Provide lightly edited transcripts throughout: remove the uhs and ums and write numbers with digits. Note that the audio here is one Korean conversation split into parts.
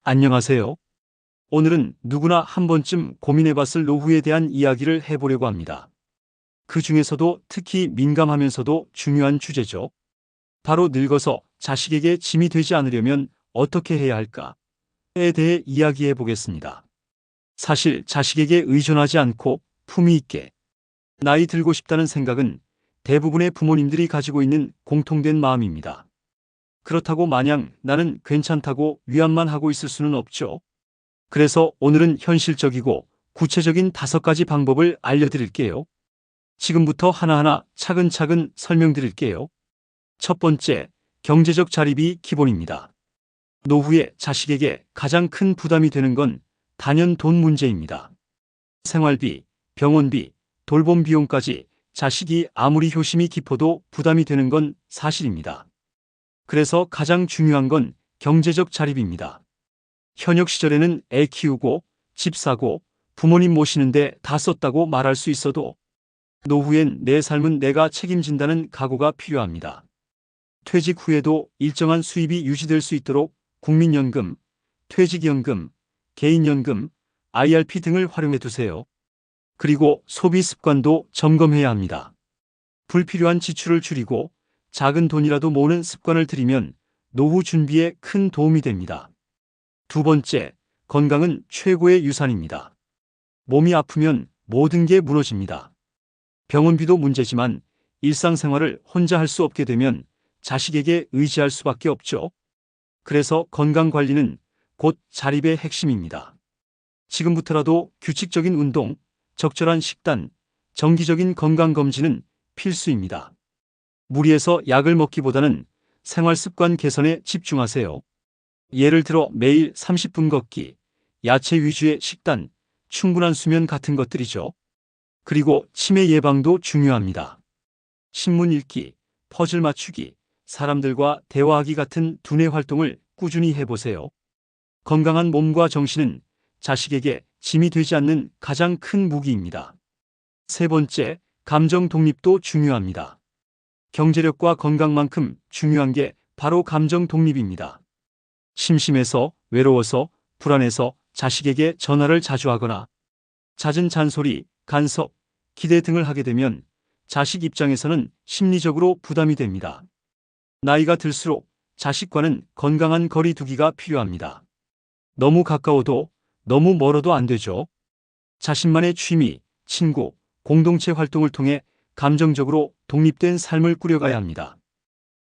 안녕하세요. 오늘은 누구나 한 번쯤 고민해봤을 노후에 대한 이야기를 해보려고 합니다. 그 중에서도 특히 민감하면서도 중요한 주제죠. 바로 늙어서 자식에게 짐이 되지 않으려면 어떻게 해야 할까에 대해 이야기해 보겠습니다. 사실 자식에게 의존하지 않고 품위 있게 나이 들고 싶다는 생각은 대부분의 부모님들이 가지고 있는 공통된 마음입니다. 그렇다고 마냥 나는 괜찮다고 위안만 하고 있을 수는 없죠. 그래서 오늘은 현실적이고 구체적인 5가지 방법을 알려드릴게요. 지금부터 하나하나 차근차근 설명드릴게요. 첫 번째, 경제적 자립이 기본입니다. 노후에 자식에게 가장 큰 부담이 되는 건 단연 돈 문제입니다. 생활비, 병원비, 돌봄 비용까지 자식이 아무리 효심이 깊어도 부담이 되는 건 사실입니다. 그래서 가장 중요한 건 경제적 자립입니다. 현역 시절에는 애 키우고 집 사고 부모님 모시는데 다 썼다고 말할 수 있어도 노후엔 내 삶은 내가 책임진다는 각오가 필요합니다. 퇴직 후에도 일정한 수입이 유지될 수 있도록 국민연금, 퇴직연금, 개인연금, IRP 등을 활용해 두세요. 그리고 소비 습관도 점검해야 합니다. 불필요한 지출을 줄이고 작은 돈이라도 모으는 습관을 들이면 노후 준비에 큰 도움이 됩니다. 두 번째, 건강은 최고의 유산입니다. 몸이 아프면 모든 게 무너집니다. 병원비도 문제지만 일상생활을 혼자 할 수 없게 되면 자식에게 의지할 수밖에 없죠. 그래서 건강관리는 곧 자립의 핵심입니다. 지금부터라도 규칙적인 운동, 적절한 식단, 정기적인 건강검진은 필수입니다. 무리해서 약을 먹기보다는 생활습관 개선에 집중하세요. 예를 들어 매일 30분 걷기, 야채 위주의 식단, 충분한 수면 같은 것들이죠. 그리고 치매 예방도 중요합니다. 신문 읽기, 퍼즐 맞추기, 사람들과 대화하기 같은 두뇌 활동을 꾸준히 해보세요. 건강한 몸과 정신은 자식에게 짐이 되지 않는 가장 큰 무기입니다. 세 번째, 감정 독립도 중요합니다. 경제력과 건강만큼 중요한 게 바로 감정 독립입니다. 심심해서, 외로워서, 불안해서 자식에게 전화를 자주 하거나 잦은 잔소리, 간섭, 기대 등을 하게 되면 자식 입장에서는 심리적으로 부담이 됩니다. 나이가 들수록 자식과는 건강한 거리 두기가 필요합니다. 너무 가까워도 너무 멀어도 안 되죠. 자신만의 취미, 친구, 공동체 활동을 통해 감정적으로 독립된 삶을 꾸려가야 합니다.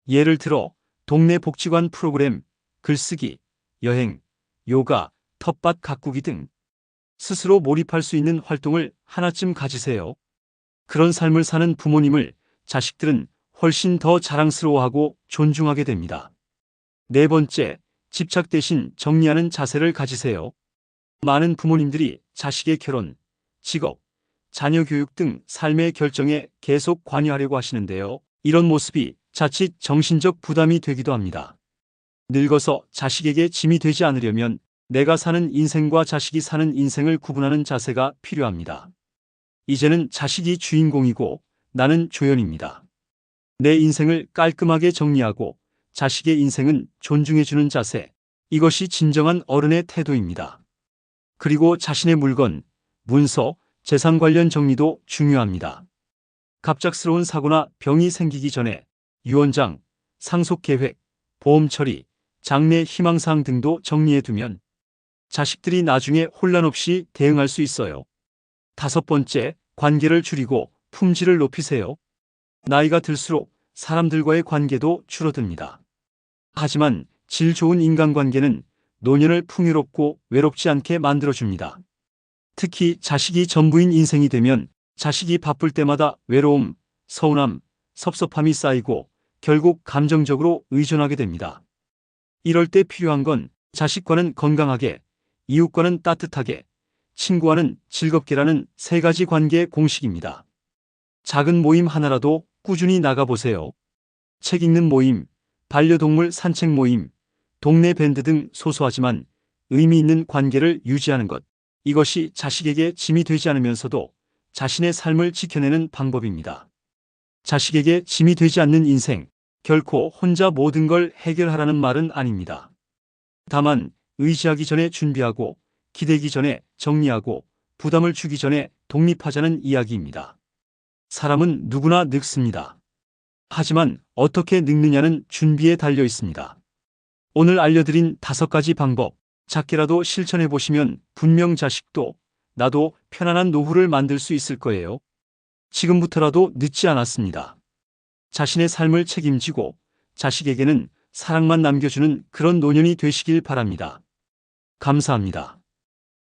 예를 들어 동네 복지관 프로그램, 글쓰기, 여행, 요가, 텃밭 가꾸기 등 스스로 몰입할 수 있는 활동을 하나쯤 가지세요. 그런 삶을 사는 부모님을 자식들은 훨씬 더 자랑스러워하고 존중하게 됩니다. 네 번째, 집착 대신 정리하는 자세를 가지세요. 많은 부모님들이 자식의 결혼, 직업, 자녀 교육 등 삶의 결정에 계속 관여하려고 하시는데요. 이런 모습이 자칫 정신적 부담이 되기도 합니다. 늙어서 자식에게 짐이 되지 않으려면 내가 사는 인생과 자식이 사는 인생을 구분하는 자세가 필요합니다. 이제는 자식이 주인공이고 나는 조연입니다. 내 인생을 깔끔하게 정리하고 자식의 인생은 존중해주는 자세. 이것이 진정한 어른의 태도입니다. 그리고 자신의 물건, 문서, 재산 관련 정리도 중요합니다. 갑작스러운 사고나 병이 생기기 전에 유언장, 상속 계획, 보험 처리, 장래 희망사항 등도 정리해두면 자식들이 나중에 혼란 없이 대응할 수 있어요. 다섯 번째, 관계를 줄이고 품질을 높이세요. 나이가 들수록 사람들과의 관계도 줄어듭니다. 하지만 질 좋은 인간관계는 노년을 풍요롭고 외롭지 않게 만들어줍니다. 특히 자식이 전부인 인생이 되면 자식이 바쁠 때마다 외로움, 서운함, 섭섭함이 쌓이고 결국 감정적으로 의존하게 됩니다. 이럴 때 필요한 건 자식과는 건강하게, 이웃과는 따뜻하게, 친구와는 즐겁게라는 3가지 관계의 공식입니다. 작은 모임 하나라도 꾸준히 나가보세요. 책 읽는 모임, 반려동물 산책 모임, 동네 밴드 등 소소하지만 의미 있는 관계를 유지하는 것. 이것이 자식에게 짐이 되지 않으면서도 자신의 삶을 지켜내는 방법입니다. 자식에게 짐이 되지 않는 인생, 결코 혼자 모든 걸 해결하라는 말은 아닙니다. 다만 의지하기 전에 준비하고 기대기 전에 정리하고 부담을 주기 전에 독립하자는 이야기입니다. 사람은 누구나 늙습니다. 하지만 어떻게 늙느냐는 준비에 달려 있습니다. 오늘 알려드린 5가지 방법, 작게라도 실천해 보시면 분명 자식도 나도 편안한 노후를 만들 수 있을 거예요. 지금부터라도 늦지 않았습니다. 자신의 삶을 책임지고 자식에게는 사랑만 남겨주는 그런 노년이 되시길 바랍니다. 감사합니다.